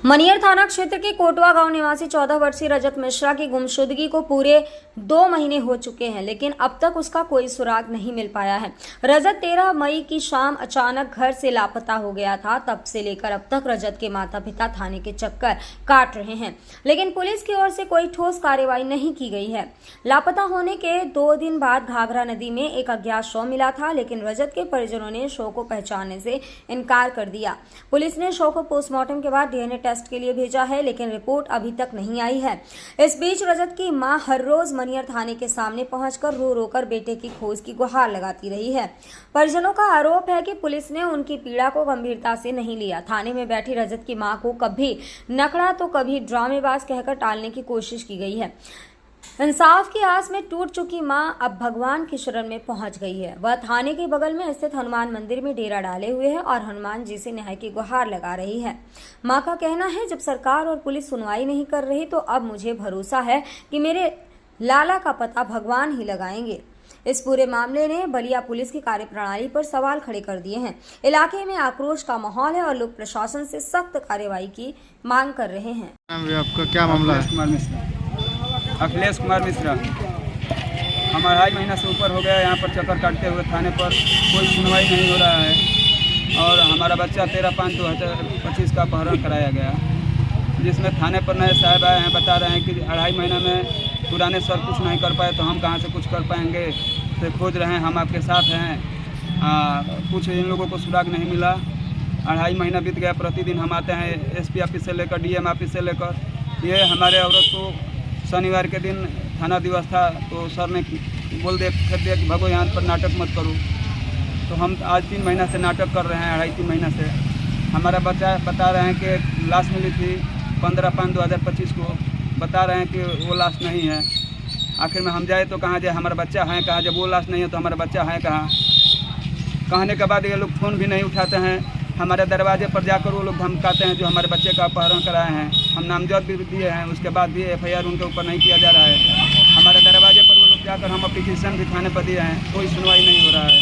मनियर थाना क्षेत्र के कोटवा गांव निवासी 14 वर्षीय रजत मिश्रा की गुमशुदगी को पूरे 2 महीने हो चुके हैं, लेकिन अब तक उसका कोई सुराग नहीं मिल पाया है। रजत 13 मई की शाम अचानक घर से लापता हो गया था। तब से लेकर अब तक रजत के माता पिता थाने के चक्कर काट रहे हैं, लेकिन पुलिस की ओर से कोई ठोस कार्रवाई नहीं की गई है। लापता होने के 2 दिन बाद घाघरा नदी में एक अज्ञात शव मिला था, लेकिन रजत के परिजनों ने शव को पहचानने से इनकार कर दिया। पुलिस ने शव को पोस्टमार्टम के बाद डीएनए टेस्ट के लिए भेजा है, लेकिन रिपोर्ट अभी तक नहीं आई है। इस बीच रजत की मां हर रोज मनियर थाने के सामने पहुंचकर रो रो कर बेटे की खोज की गुहार लगाती रही है। परिजनों का आरोप है कि पुलिस ने उनकी पीड़ा को गंभीरता से नहीं लिया। थाने में बैठी रजत की मां को कभी नकड़ा तो कभी ड्रामेबाज कहकर टालने की कोशिश की गई है। इंसाफ की आस में टूट चुकी मां अब भगवान की शरण में पहुंच गई है। वह थाने के बगल में स्थित हनुमान मंदिर में डेरा डाले हुए है और हनुमान जी से न्याय की गुहार लगा रही है। मां का कहना है, जब सरकार और पुलिस सुनवाई नहीं कर रही तो अब मुझे भरोसा है कि मेरे लाला का पता भगवान ही लगाएंगे। इस पूरे मामले ने बलिया पुलिस की कार्यप्रणाली पर सवाल खड़े कर दिए हैं। इलाके में आक्रोश का माहौल है और लोग प्रशासन से सख्त कार्रवाई की मांग कर रहे हैं। आपका क्या मामला है? अखिलेश कुमार मिश्रा। हम 2.5 महीना से ऊपर हो गया यहाँ पर चक्कर काटते हुए थाने पर, कोई सुनवाई नहीं हो रहा है और हमारा बच्चा 13/5/2025 का अपहरण कराया गया, जिसमें थाने पर नए साहब आए हैं, बता रहे हैं कि 2.5 महीना में पुराने सर कुछ नहीं कर पाए तो हम कहाँ से कुछ कर पाएंगे, तो खोज रहे हैं, हम आपके साथ हैं। कुछ इन लोगों को सुराग नहीं मिला। 2.5 महीना बीत गया। प्रतिदिन हम आते हैं एसपी ऑफिस से लेकर डीएम ऑफिस से लेकर। ये हमारे औरत को शनिवार के दिन थाना दिवस था तो सर ने बोल दिया कि भगो यहाँ पर नाटक मत करो, तो हम आज 3 महीना से नाटक कर रहे हैं। 2.5-3 महीना से हमारा बच्चा बता रहे हैं कि लाश मिली थी 15/5/2025 को, बता रहे हैं कि वो लाश नहीं है। आखिर में हम जाए तो कहाँ जाए, हमारा बच्चा है कहाँ? जब वो लाश नहीं है तो हमारा बच्चा है कहाँ? कहने के बाद ये लोग फ़ोन भी नहीं उठाते हैं। हमारे दरवाजे पर जाकर वो लोग धमकाते हैं जो हमारे बच्चे का अपहरण कराए हैं। हम नामजद भी दिए हैं, उसके बाद भी एफआईआर उनके ऊपर नहीं किया जा रहा है। हमारे दरवाजे पर वो लोग जाकर हम एप्लीकेशन भी थाने पर दिए हैं, कोई सुनवाई नहीं हो रहा है।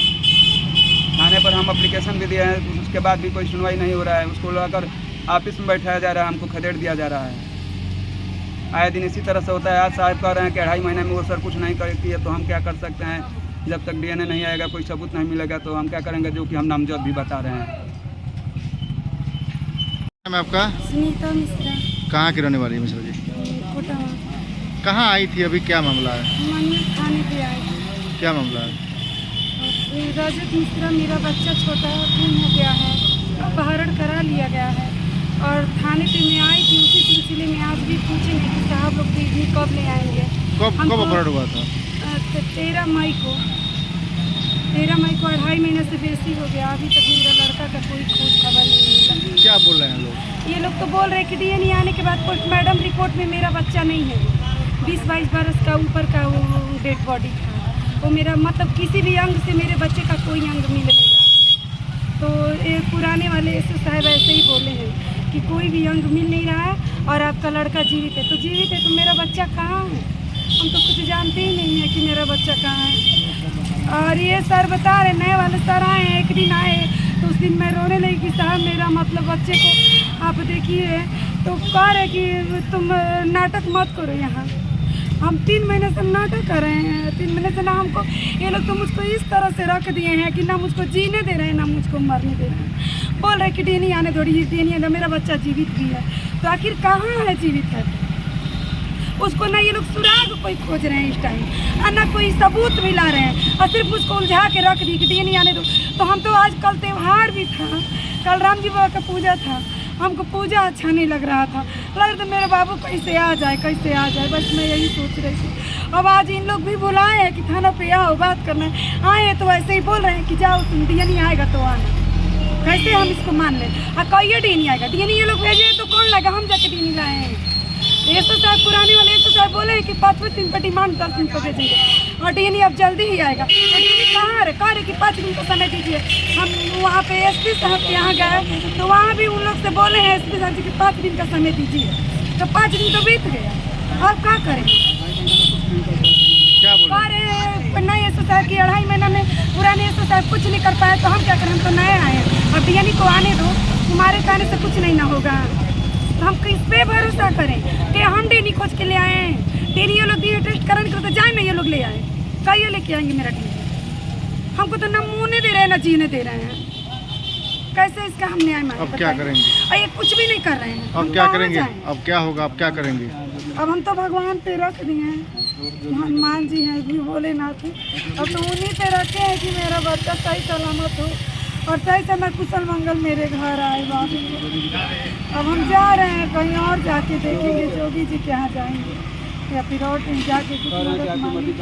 थाने पर हम एप्लीकेशन भी दिए हैं, उसके बाद भी कोई सुनवाई नहीं हो रहा है। उसको लाकर ऑफिस में बैठाया जा रहा है, हमको खदेड़ दिया जा रहा है। आए दिन इसी तरह से होता है। आज साहब कह रहे हैं कि 2.5 महीने में वो सर कुछ नहीं करती है, तो हम क्या कर सकते हैं? जब तक डीएनए नहीं आएगा, कोई सबूत नहीं मिलेगा, तो हम क्या करेंगे, जो कि हम नामजद भी बता रहे हैं। आपका? सुनीता मिश्रा। कहाँ की रहने वाली है मिश्रा जी? कोटवा। कहाँ आई थी, अभी क्या मामला है? मनियर थाने पे आई थी। क्या मामला है? रजत मिश्रा मेरा बच्चा छोटा गुम हो गया है, अपहरण करा लिया गया है और थाने पे मैं आई थी। उसी सिलसिले में आज भी पूछेंगे कि साहब लोग भी कब ले आएंगे। कब अपहरण हुआ था? 13 मई को। 2.5 महीने से बेसी हो गया। अभी तक मेरा लड़का का कोई खोज खबर नहीं मिला। क्या बोल रहे हैं लोग? ये लोग तो बोल रहे हैं कि डीएनए आने के बाद पोस्टमार्टम रिपोर्ट में मेरा बच्चा नहीं है। 20-22 बरस का ऊपर का वो डेड बॉडी था। वो मेरा मतलब किसी भी अंग से मेरे बच्चे का कोई अंग मिल नहीं रहा। तो ये पुराने वाले एसओ साहब ऐसे ही बोले हैं कि कोई भी अंग मिल नहीं रहा है और आपका लड़का जीवित है। तो जीवित है तो मेरा बच्चा कहाँ है? हम तो कुछ जानते ही नहीं है कि मेरा बच्चा कहाँ है। और ये सर बता रहे, नए वाले सर आए हैं, एक दिन आए तो उस दिन मैं रोने लगी कि साहब मेरा मतलब बच्चे को आप देखिए, तो कह रहे कि तुम नाटक मत करो यहाँ। हम 3 महीने से नाटक कर रहे हैं। 3 महीने से ना हमको ये लोग तो मुझको इस तरह से रख दिए हैं कि ना मुझको जीने दे रहे हैं ना मुझको मरने दे रहे हैं। बोल रहे कि डीएनए आने दो, डीएनए मेरा बच्चा जीवित भी है। तो आखिर कहाँ है जीवित है? उसको ना ये लोग सुराग कोई खोज रहे हैं इस टाइम और ना कोई सबूत मिला रहे हैं और सिर्फ उसको उलझा के रख दी कि डीएनए आने दो। तो हम तो आज कल त्यौहार भी था, कल राम जी बाबा का पूजा था, हमको पूजा अच्छा नहीं लग रहा था। लग रहा था मेरा बाबू कैसे आ जाए, कैसे आ जाए, बस मैं यही सोच रही थी। अब आज इन लोग भी बुलाए हैं कि थाना पे आओ, बात करना है। आए हैं तो ऐसे ही बोल रहे हैं कि जाओ तुम, डीएनए आएगा तो आना। कैसे हम इसको मान लें? कहिए डीएनए आएगा, डीएनए ये लोग भेजे तो कौन लाएगा? हम जाके डीएनए लाए हैं। एसओ साहब पुराने वाले एसओ साहब बोले हैं कि 5 दिन पर डिमांड 10 दिन पर भेजेंगे और डीएनए अब जल्दी ही आएगा। तो डीएनए कहाँ है? कह रहे कि 5 दिन का समय दीजिए। हम वहाँ पे एसपी साहब के यहाँ गए तो वहाँ भी उन लोग से बोले हैं एसपी साहब जी कि 5 दिन का समय दीजिए। तो 5 दिन तो बीत गया, अब क्या करें? क्या बोल रहे नए एसओ साहब की 2.5 महीना में पुराने एसओ साहब कुछ नहीं कर पाए तो हम क्या करें? हम तो नए आए हैं। अब डीएनए को आने दो, तुम्हारे कहने से कुछ नहीं ना होगा। तो हम करें कि हम डी नहीं खोज के ले आए हैं, तेरी ये लोग दिए टेस्ट कराने के तो जाए ना, ये लोग ले आए, क्या ये लेके आएंगे मेरा टी? हमको तो ना मुँह दे रहे हैं ना जीने दे रहे हैं, कैसे इसका हम न्याय मांगे? अब क्या करेंगे? और ये कुछ भी नहीं कर रहे हैं। अब हम क्या कहाँ करेंगे? जाएं? अब क्या होगा? अब क्या करेंगे? अब हम तो भगवान पे रख दिए हैं, हनुमान जी हैं भी भोलेनाथ हैं, अब तो उन्हीं पे रखे हैं कि मेरा बच्चा सही सलामत हो और सही समय कुशल मंगल मेरे घर आए बाबू। अब हम जा रहे हैं, कहीं और जाके देखेंगे, जोगी जी के यहाँ जाएंगे या फिर और कहीं जाके कुछ मदद मांगेंगे।